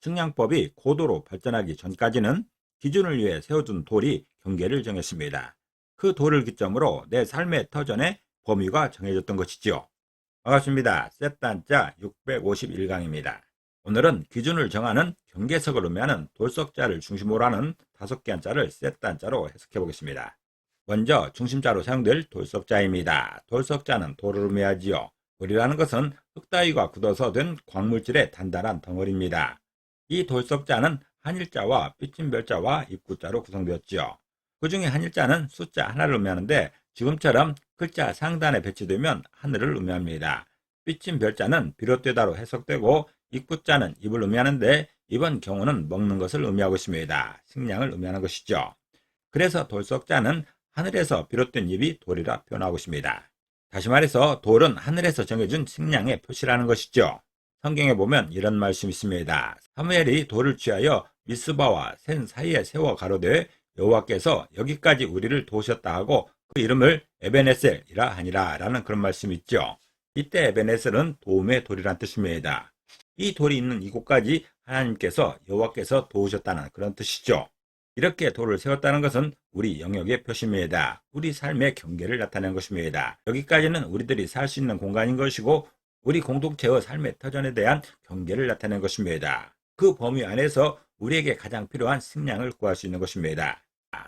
측량법이 고도로 발전하기 전까지는 기준을 위해 세워둔 돌이 경계를 정했습니다. 그 돌을 기점으로 내 삶의 터전의 범위가 정해졌던 것이지요. 반갑습니다. 셋단자 651강입니다. 오늘은 기준을 정하는 경계석을 의미하는 돌석자를 중심으로 하는 5개 한자를 셋단자로 해석해 보겠습니다. 먼저 중심자로 사용될 돌석자입니다. 돌석자는 돌을 의미하지요. 돌이라는 것은 흙 따위가 굳어서 된 광물질의 단단한 덩어리입니다. 이 돌석자는 한일자와 삐침별자와 입구자로 구성되었지요. 그 중에 한일자는 숫자 하나를 의미하는데 지금처럼 글자 상단에 배치되면 하늘을 의미합니다. 삐침별자는 비롯되다로 해석되고 입구자는 입을 의미하는데 이번 경우는 먹는 것을 의미하고 있습니다. 식량을 의미하는 것이죠. 그래서 돌석자는 하늘에서 비롯된 입이 돌이라 표현하고 있습니다. 다시 말해서 돌은 하늘에서 정해준 식량의 표시라는 것이죠. 성경에 보면 이런 말씀이 있습니다. 사무엘이 돌을 취하여 미스바와 센 사이에 세워 가로되 여호와께서 여기까지 우리를 도우셨다 하고 그 이름을 에베네셀이라 하니라 라는 그런 말씀이 있죠. 이때 에베네셀은 도움의 돌이란 뜻입니다. 이 돌이 있는 이곳까지 하나님께서 여호와께서 도우셨다는 그런 뜻이죠. 이렇게 돌을 세웠다는 것은 우리 영역의 표시입니다. 우리 삶의 경계를 나타내는 것입니다. 여기까지는 우리들이 살 수 있는 공간인 것이고 우리 공동체의 삶의 터전에 대한 경계를 나타내는 것입니다. 그 범위 안에서 우리에게 가장 필요한 식량을 구할 수 있는 것입니다.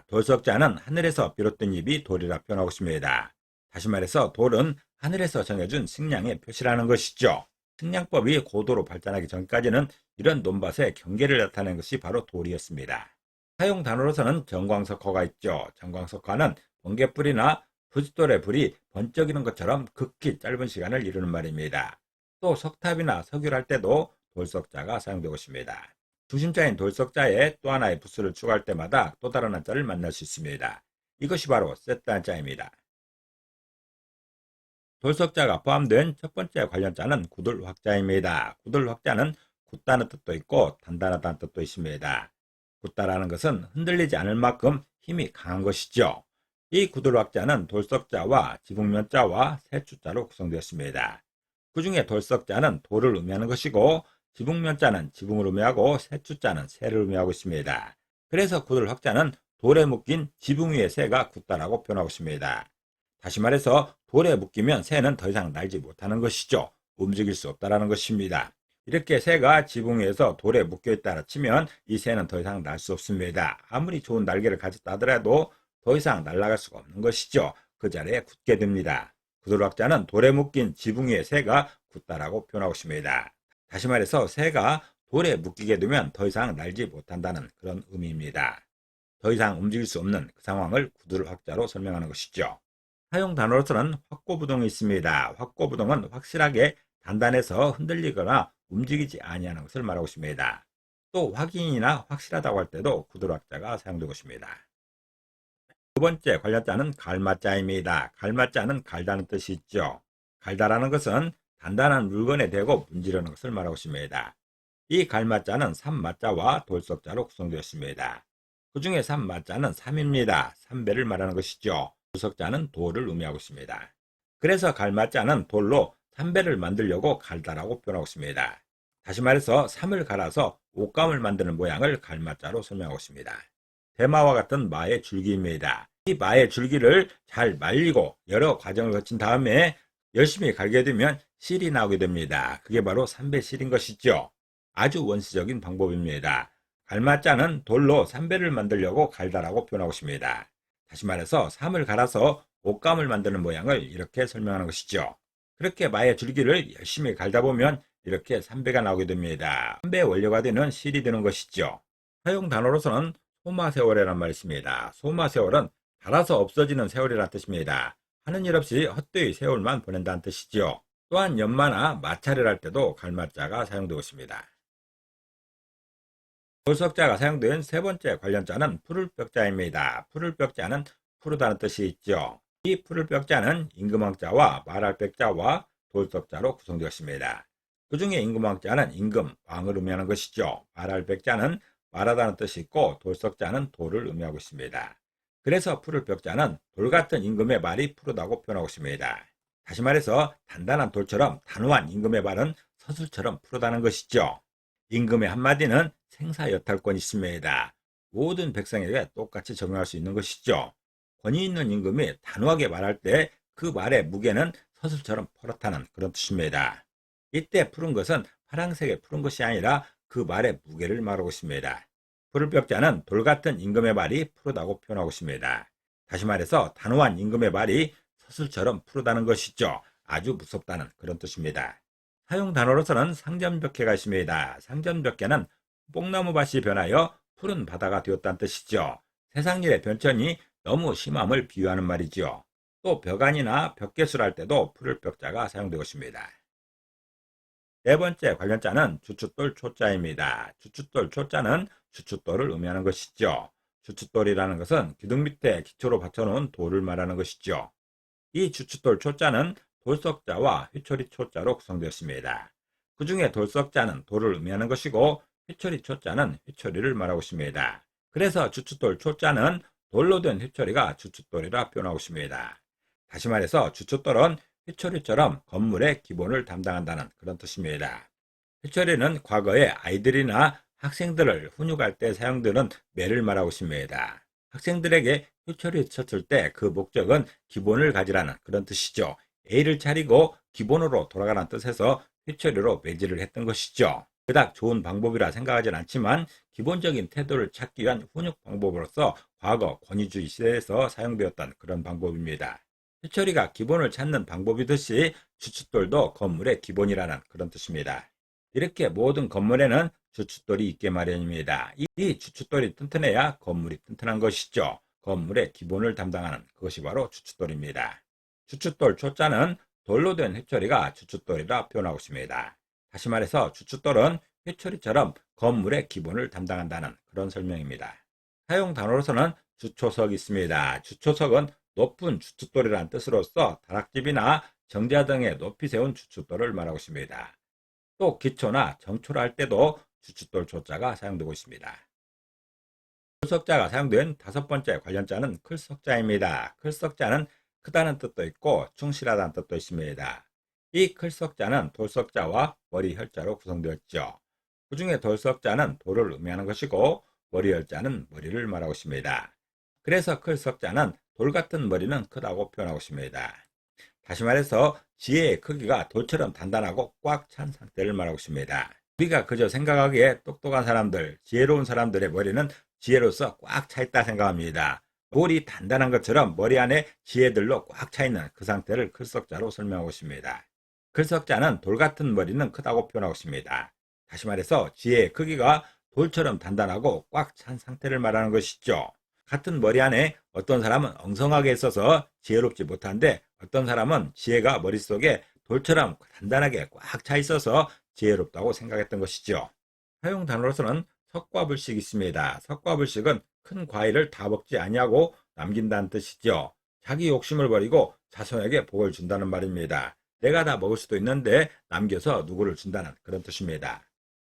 돌석자는 하늘에서 비롯된 입이 돌이라 표현하고 있습니다. 다시 말해서 돌은 하늘에서 정해준 식량의 표시라는 것이죠. 식량법이 고도로 발전하기 전까지는 이런 논밭의 경계를 나타내는 것이 바로 돌이었습니다. 사용 단어로서는 전광석화가 있죠. 전광석화는 번개불이나 부싯돌의 불이 번쩍이는 것처럼 극히 짧은 시간을 이루는 말입니다. 또 석탑이나 석유를 할 때도 돌석자가 사용되고 있습니다. 중심자인 돌석자에 또 하나의 부수를 추가할 때마다 또 다른 한자를 만날 수 있습니다. 이것이 바로 세트 한자입니다. 돌석자가 포함된 첫 번째 관련자는 굳을확자입니다. 굳을확자는 굳다는 뜻도 있고 단단하다는 뜻도 있습니다. 굳다라는 것은 흔들리지 않을 만큼 힘이 강한 것이죠. 이 굳을확자는 돌석자와 지붕면자와 세추자로 구성되었습니다. 그 중에 돌석자는 돌을 의미하는 것이고 지붕면자는 지붕을 의미하고 세추자는 새를 의미하고 있습니다. 그래서 굳을확자는 돌에 묶인 지붕 위의 새가 굳다라고 표현하고 있습니다. 다시 말해서 돌에 묶이면 새는 더 이상 날지 못하는 것이죠. 움직일 수 없다라는 것입니다. 이렇게 새가 지붕 위에서 돌에 묶여있다라 치면 이 새는 더 이상 날 수 없습니다. 아무리 좋은 날개를 가졌다 하더라도 더 이상 날아갈 수가 없는 것이죠. 그 자리에 굳게 됩니다. 굳을확자는 돌에 묶인 지붕 위의 새가 굳다라고 표현하고 있습니다. 다시 말해서 새가 돌에 묶이게 되면 더 이상 날지 못한다는 그런 의미입니다. 더 이상 움직일 수 없는 그 상황을 굳을확자로 설명하는 것이죠. 사용 단어로서는 확고부동이 있습니다. 확고부동은 확실하게 단단해서 흔들리거나 움직이지 아니하는 것을 말하고 있습니다. 또 확인이나 확실하다고 할 때도 굳을확자가 사용되고 있습니다. 두 번째 관련자는 갈마자입니다. 갈마자는 갈다는 뜻이 있죠. 갈다라는 것은 단단한 물건에 대고 문지르는 것을 말하고 있습니다. 이 갈마자는 삼마자와 돌석자로 구성되었습니다. 그 중에 삼마자는 3입니다. 3배를 말하는 것이죠. 돌석자는 돌을 의미하고 있습니다. 그래서 갈마자는 돌로 3배를 만들려고 갈다라고 표현하고 있습니다. 다시 말해서 3을 갈아서 옷감을 만드는 모양을 갈마자로 설명하고 있습니다. 대마와 같은 마의 줄기입니다. 이 마의 줄기를 잘 말리고 여러 과정을 거친 다음에 열심히 갈게 되면 실이 나오게 됩니다. 그게 바로 3배 실인 것이죠. 아주 원시적인 방법입니다. 갈마자는 돌로 3배를 만들려고 갈다라고 표현하고 있습니다. 다시 말해서 3을 갈아서 옷감을 만드는 모양을 이렇게 설명하는 것이죠. 그렇게 마의 줄기를 열심히 갈다 보면 이렇게 3배가 나오게 됩니다. 3배의 원료가 되는 실이 되는 것이죠. 사용 단어로서는 소마세월이라는 말이 있습니다. 소마세월은 갈아서 없어지는 세월이라는 뜻입니다. 하는 일 없이 헛되이 세월만 보낸다는 뜻이죠. 또한 연마나 마찰을 할 때도 갈마자가 사용되고 있습니다. 돌석자가 사용된 세 번째 관련자는 푸를벽자입니다. 푸를벽자는 푸르다는 뜻이 있죠. 이 푸를벽자는 임금왕자와 말할백자와 돌석자로 구성되었습니다. 그 중에 임금왕자는 임금, 왕을 의미하는 것이죠. 말할백자는 말하다는 뜻이 있고 돌석자는 돌을 의미하고 있습니다. 그래서 푸를벽자는 돌 같은 임금의 말이 푸르다고 표현하고 있습니다. 다시 말해서 단단한 돌처럼 단호한 임금의 말은 서술처럼 푸르다는 것이죠. 임금의 한마디는 생사여탈권이 있습니다. 모든 백성에게 똑같이 적용할 수 있는 것이죠. 권위 있는 임금이 단호하게 말할 때 그 말의 무게는 서술처럼 퍼렇다는 그런 뜻입니다. 이때 푸른 것은 파랑색의 푸른 것이 아니라 그 말의 무게를 말하고 있습니다. 푸를 벽자는 돌 같은 임금의 말이 푸르다고 표현하고 있습니다. 다시 말해서 단호한 임금의 말이 서술처럼 푸르다는 것이죠. 아주 무섭다는 그런 뜻입니다. 사용 단어로서는 상전벽해가 있습니다. 상전벽해는 뽕나무밭이 변하여 푸른 바다가 되었다는 뜻이죠. 세상일의 변천이 너무 심함을 비유하는 말이죠. 또 벽안이나 벽개수를 할 때도 푸를 벽자가 사용되고 있습니다. 네 번째 관련자는 주춧돌 초자입니다. 주춧돌 초자는 주춧돌을 의미하는 것이죠. 주춧돌이라는 것은 기둥 밑에 기초로 받쳐놓은 돌을 말하는 것이죠. 이 주춧돌 초자는 돌석자와 휘초리 초자로 구성되었습니다. 그 중에 돌석자는 돌을 의미하는 것이고 휘초리 초자는 휘초리를 말하고 있습니다. 그래서 주춧돌 초자는 돌로 된 휘초리가 주춧돌이라 표현하고 있습니다. 다시 말해서 주춧돌은 휘초리처럼 건물의 기본을 담당한다는 그런 뜻입니다. 휘초리는 과거에 아이들이나 학생들을 훈육할 때 사용되는 매를 말하고 있습니다. 학생들에게 휘초리 쳤을 때 그 목적은 기본을 가지라는 그런 뜻이죠. A를 차리고 기본으로 돌아가라는 뜻에서 휘초리로 매질을 했던 것이죠. 그닥 좋은 방법이라 생각하진 않지만 기본적인 태도를 찾기 위한 훈육 방법으로서 과거 권위주의 시대에서 사용되었던 그런 방법입니다. 휘초리가 기본을 찾는 방법이듯이 주춧돌도 건물의 기본이라는 그런 뜻입니다. 이렇게 모든 건물에는 주춧돌이 있게 마련입니다. 이 주춧돌이 튼튼해야 건물이 튼튼한 것이죠. 건물의 기본을 담당하는 그것이 바로 주춧돌입니다. 주춧돌 초자는 돌로 된 휘초리가 주춧돌이라 표현하고 있습니다. 다시 말해서 주춧돌은 휘초리처럼 건물의 기본을 담당한다는 그런 설명입니다. 사용 단어로서는 주초석이 있습니다. 주초석은 높은 주춧돌이라는 뜻으로서 다락집이나 정자 등에 높이 세운 주춧돌을 말하고 있습니다. 또 기초나 정초를 할 때도 주춧돌 초자가 사용되고 있습니다. 클석자가 사용된 다섯 번째 관련자는 클석자입니다. 클석자는 크다는 뜻도 있고 충실하다는 뜻도 있습니다. 이 클석자는 돌석자와 머리혈자로 구성되었죠. 그 중에 돌석자는 돌을 의미하는 것이고 머리혈자는 머리를 말하고 있습니다. 그래서 클석자는 돌 같은 머리는 크다고 표현하고 있습니다. 다시 말해서 지혜의 크기가 돌처럼 단단하고 꽉 찬 상태를 말하고 있습니다. 우리가 그저 생각하기에 똑똑한 사람들, 지혜로운 사람들의 머리는 지혜로서 꽉 차 있다 생각합니다. 돌이 단단한 것처럼 머리 안에 지혜들로 꽉 차 있는 그 상태를 클석자로 설명하고 있습니다. 클석자는 돌 같은 머리는 크다고 표현하고 있습니다. 다시 말해서 지혜의 크기가 돌처럼 단단하고 꽉 찬 상태를 말하는 것이죠. 같은 머리 안에 어떤 사람은 엉성하게 있어서 지혜롭지 못한데 어떤 사람은 지혜가 머릿속에 돌처럼 단단하게 꽉 차 있어서 지혜롭다고 생각했던 것이죠. 사용 단어로서는 석과불식이 있습니다. 석과불식은 큰 과일을 다 먹지 아니하고 남긴다는 뜻이죠. 자기 욕심을 버리고 자손에게 복을 준다는 말입니다. 내가 다 먹을 수도 있는데 남겨서 누구를 준다는 그런 뜻입니다.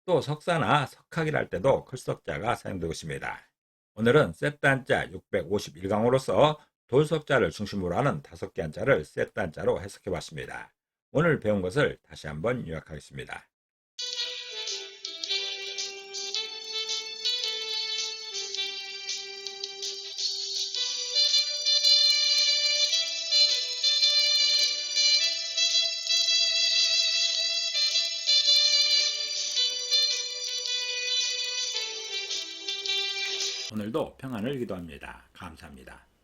또 석사나 석학이라 할 때도 클석자가 사용되고 있습니다. 오늘은 셋단자 651강으로서 돌석자를 중심으로 하는 5개 한자를 셋단자로 해석해 봤습니다. 오늘 배운 것을 다시 한번 요약하겠습니다. 오늘도 평안을 기도합니다. 감사합니다.